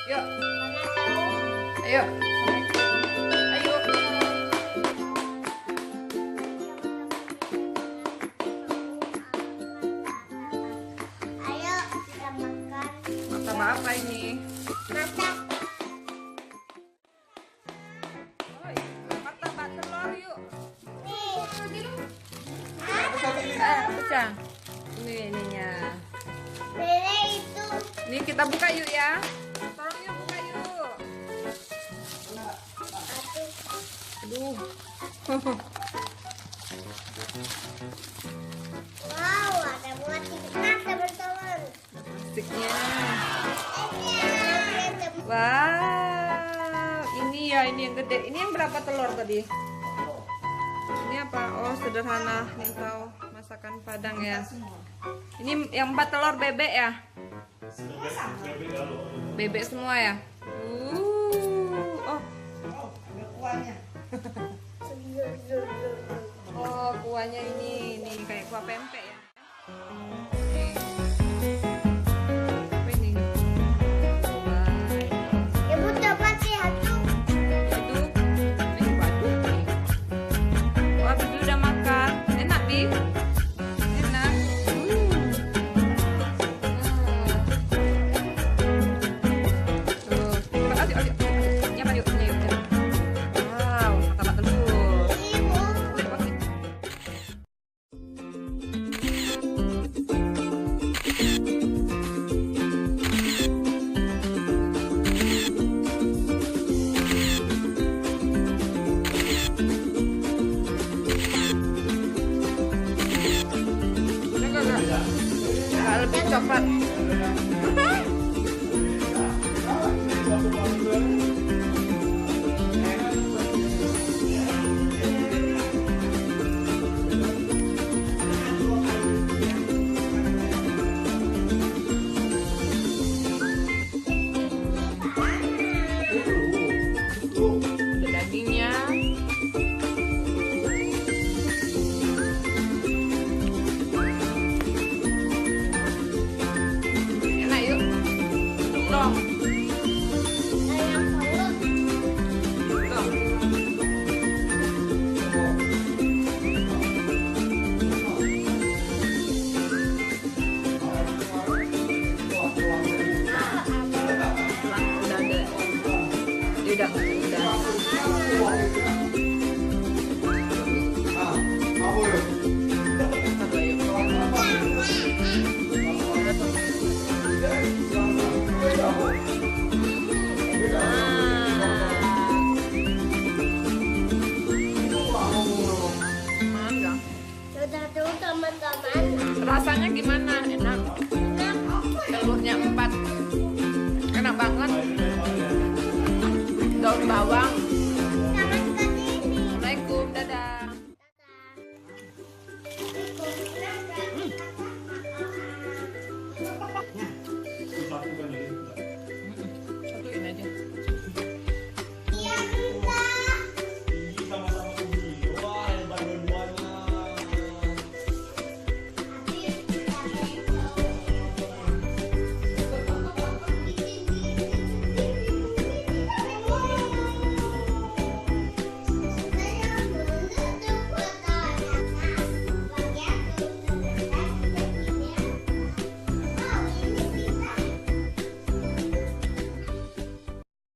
Yuk. Ayo. Ayo. Ayo kita makan. Makan apa ini? Masak. Martabak telur yuk. Nih. Pecah. Ini ininya. Nenek itu. Ini kita buka yuk ya. Tolong yuk buka yuk. Aduh. Wow, ada buat ikan teman-teman. Asiknya. Wow, ini ya, ini yang gede. Ini yang berapa telur tadi? Ini apa? Oh, sederhana. Nih tahu masakan Padang ya. Ini yang 4 telur bebek ya? Bebek semua ya? Oh. Oh, kuahnya ini kayak kuah pempek ya. Apa ini? Coba. Ibu coba sih aduk. Aduk. Ini aduk nih. Wah, Bibi udah makan. Enak, Bi? Enak. Tuh. Ayo, ayo. Nyapa yuk, sini yuk. Wow, martabak telur. Ibu. Nggak lebih coklat. Ada dagingnya. Enak yuk. Dong. Ayam telur. Dong. Udah ada. Udah. Mana? Sudah tuh teman-teman. Rasanya gimana? Enak. Telurnya 4. Enak banget. Daun bawang.